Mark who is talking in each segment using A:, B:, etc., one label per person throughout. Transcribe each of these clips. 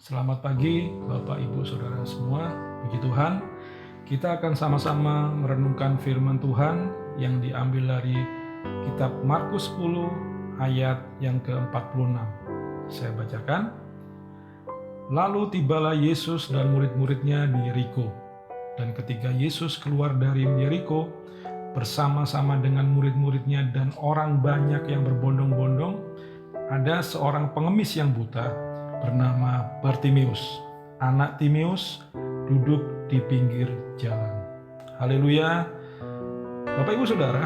A: Selamat pagi Bapak Ibu Saudara semua. Puji Tuhan, kita akan sama-sama merenungkan firman Tuhan yang diambil dari kitab Markus 10 ayat yang ke-46. Saya bacakan. Lalu tibalah Yesus dan murid-muridnya di Yeriko. Dan ketika Yesus keluar dari Yeriko bersama-sama dengan murid-muridnya dan orang banyak yang berbondong-bondong, ada seorang pengemis yang buta bernama Bartimeus, anak Timeus, duduk di pinggir jalan. Haleluya. Bapak Ibu Saudara,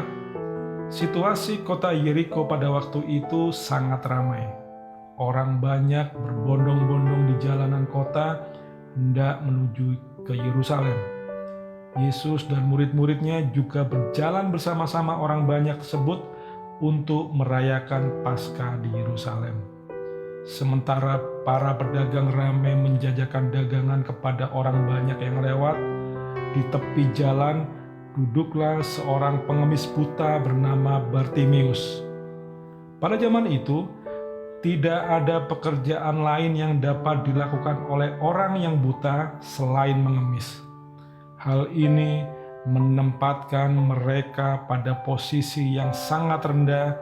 A: situasi kota Yeriko pada waktu itu sangat ramai. Orang banyak berbondong-bondong di jalanan kota hendak menuju ke Yerusalem. Yesus dan murid-muridnya juga berjalan bersama-sama orang banyak tersebut untuk merayakan Paskah di Yerusalem. Sementara para pedagang ramai menjajakan dagangan kepada orang banyak yang lewat, di tepi jalan duduklah seorang pengemis buta bernama Bartimeus. Pada zaman itu, tidak ada pekerjaan lain yang dapat dilakukan oleh orang yang buta selain mengemis. Hal ini menempatkan mereka pada posisi yang sangat rendah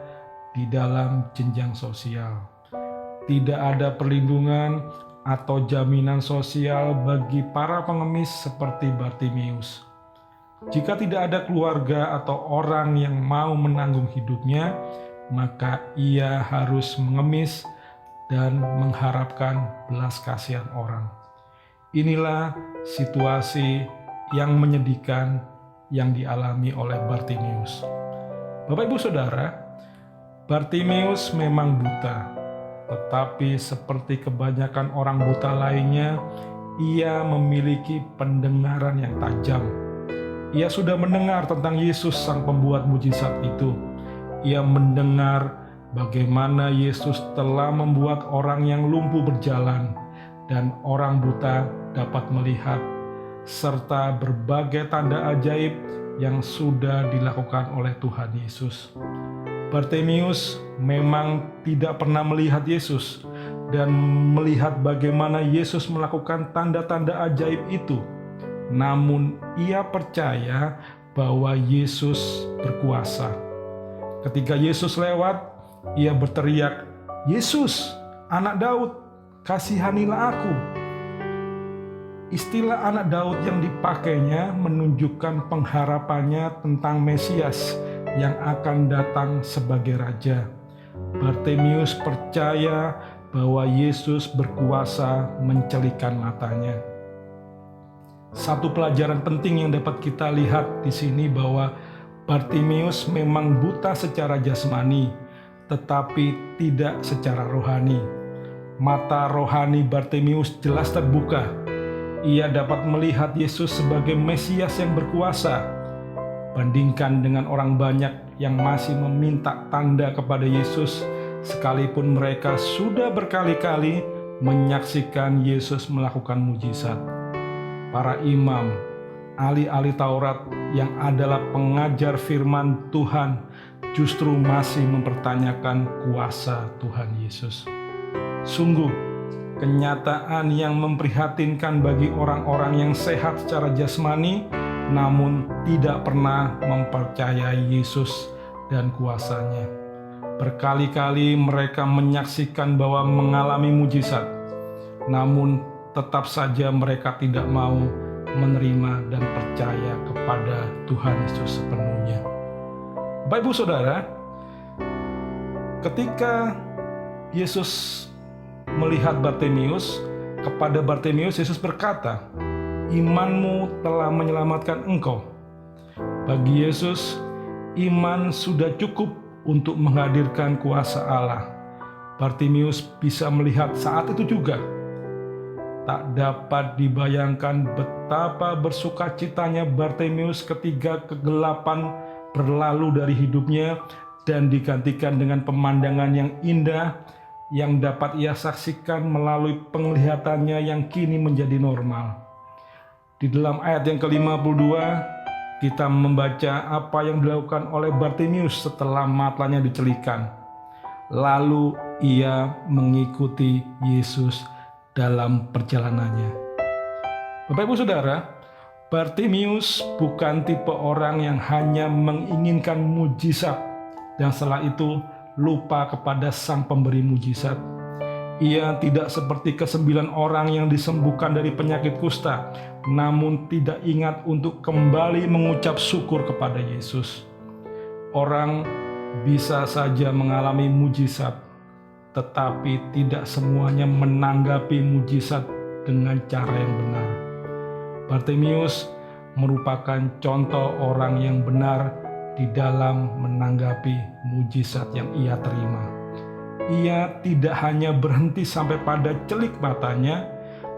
A: di dalam jenjang sosial. Tidak ada perlindungan atau jaminan sosial bagi para pengemis seperti Bartimeus. Jika tidak ada keluarga atau orang yang mau menanggung hidupnya, maka ia harus mengemis dan mengharapkan belas kasihan orang. Inilah situasi yang menyedihkan yang dialami oleh Bartimeus. Bapak Ibu Saudara, Bartimeus memang buta, tetapi seperti kebanyakan orang buta lainnya, ia memiliki pendengaran yang tajam. Ia sudah mendengar tentang Yesus sang pembuat mujizat itu. Ia mendengar bagaimana Yesus telah membuat orang yang lumpuh berjalan dan orang buta dapat melihat, serta berbagai tanda ajaib yang sudah dilakukan oleh Tuhan Yesus. Bartimeus memang tidak pernah melihat Yesus dan melihat bagaimana Yesus melakukan tanda-tanda ajaib itu. Namun ia percaya bahwa Yesus berkuasa. Ketika Yesus lewat, ia berteriak, "Yesus, anak Daud, kasihanilah aku." Istilah anak Daud yang dipakainya menunjukkan pengharapannya tentang Mesias yang akan datang sebagai raja. Bartimeus percaya bahwa Yesus berkuasa mencelikan matanya. Satu pelajaran penting yang dapat kita lihat di sini bahwa Bartimeus memang buta secara jasmani, tetapi tidak secara rohani. Mata rohani Bartimeus jelas terbuka. Ia dapat melihat Yesus sebagai Mesias yang berkuasa. Bandingkan dengan orang banyak yang masih meminta tanda kepada Yesus, sekalipun mereka sudah berkali-kali menyaksikan Yesus melakukan mujizat. Para imam, ahli-ahli Taurat yang adalah pengajar firman Tuhan justru masih mempertanyakan kuasa Tuhan Yesus. Sungguh, kenyataan yang memprihatinkan bagi orang-orang yang sehat secara jasmani, namun tidak pernah mempercayai Yesus dan kuasanya. Berkali-kali mereka menyaksikan bahwa mengalami mujizat, namun tetap saja mereka tidak mau menerima dan percaya kepada Tuhan Yesus sepenuhnya. Bapak Ibu Saudara, ketika Yesus melihat Bartimeus, kepada Bartimeus Yesus berkata, "Imanmu telah menyelamatkan engkau." Bagi Yesus, iman sudah cukup untuk menghadirkan kuasa Allah. Bartimeus bisa melihat saat itu juga. Tak dapat dibayangkan betapa bersukacitanya Bartimeus ketika kegelapan berlalu dari hidupnya dan digantikan dengan pemandangan yang indah yang dapat ia saksikan melalui penglihatannya yang kini menjadi normal. Di dalam ayat yang ke-52, kita membaca apa yang dilakukan oleh Bartimeus setelah matanya dicelikan. Lalu ia mengikuti Yesus dalam perjalanannya. Bapak Ibu Saudara, Bartimius bukan tipe orang yang hanya menginginkan mujizat dan setelah itu lupa kepada Sang Pemberi mujizat. Ia tidak seperti ke-9 orang yang disembuhkan dari penyakit kusta, namun tidak ingat untuk kembali mengucap syukur kepada Yesus. Orang bisa saja mengalami mujizat, tetapi tidak semuanya menanggapi mujizat dengan cara yang benar. Bartimius merupakan contoh orang yang benar di dalam menanggapi mujizat yang ia terima. Ia tidak hanya berhenti sampai pada celik matanya,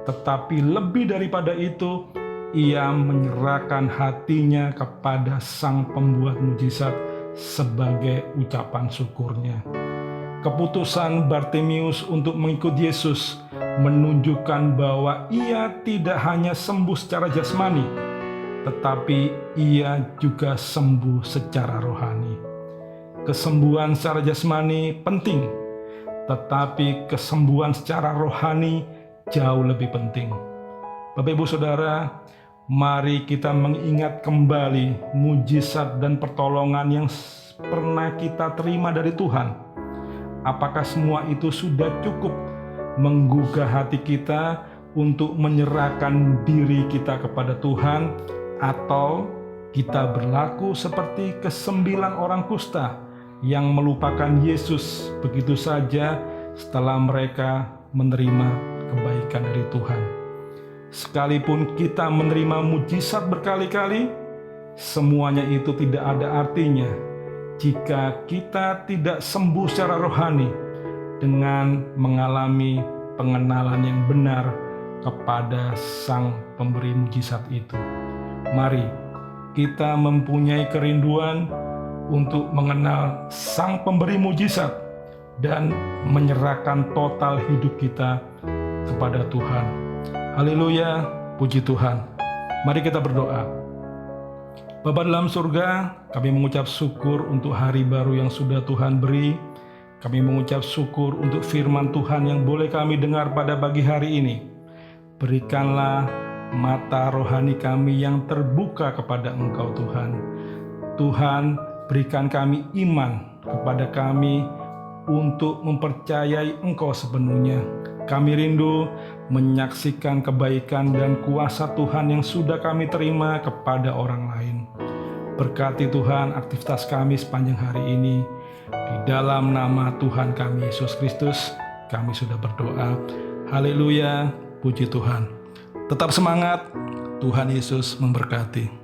A: tetapi lebih daripada itu, ia menyerahkan hatinya kepada Sang Pembuat mujizat sebagai ucapan syukurnya. Keputusan Bartimius untuk mengikut Yesus menunjukkan bahwa ia tidak hanya sembuh secara jasmani, tetapi ia juga sembuh secara rohani. Kesembuhan secara jasmani penting, tetapi kesembuhan secara rohani jauh lebih penting. Bapak Ibu Saudara, mari kita mengingat kembali mujizat dan pertolongan yang pernah kita terima dari Tuhan. Apakah semua itu sudah cukup menggugah hati kita untuk menyerahkan diri kita kepada Tuhan, atau kita berlaku seperti ke-9 orang kusta yang melupakan Yesus begitu saja setelah mereka menerima kebaikan dari Tuhan? Sekalipun kita menerima mujizat berkali-kali, semuanya itu tidak ada artinya jika kita tidak sembuh secara rohani dengan mengalami pengenalan yang benar kepada Sang Pemberi mujizat itu. Mari kita mempunyai kerinduan untuk mengenal Sang Pemberi mujizat dan menyerahkan total hidup kita kepada Tuhan. Haleluya, puji Tuhan. Mari kita berdoa. Bapa dalam surga, kami mengucap syukur untuk hari baru yang sudah Tuhan beri. Kami mengucap syukur untuk firman Tuhan yang boleh kami dengar pada pagi hari ini. Berikanlah mata rohani kami yang terbuka kepada Engkau Tuhan. Tuhan, berikan kami iman kepada kami untuk mempercayai Engkau sepenuhnya. Kami rindu menyaksikan kebaikan dan kuasa Tuhan yang sudah kami terima kepada orang lain. Berkati Tuhan aktivitas kami sepanjang hari ini. Di dalam nama Tuhan kami Yesus Kristus, kami sudah berdoa. Haleluya, puji Tuhan. Tetap semangat, Tuhan Yesus memberkati.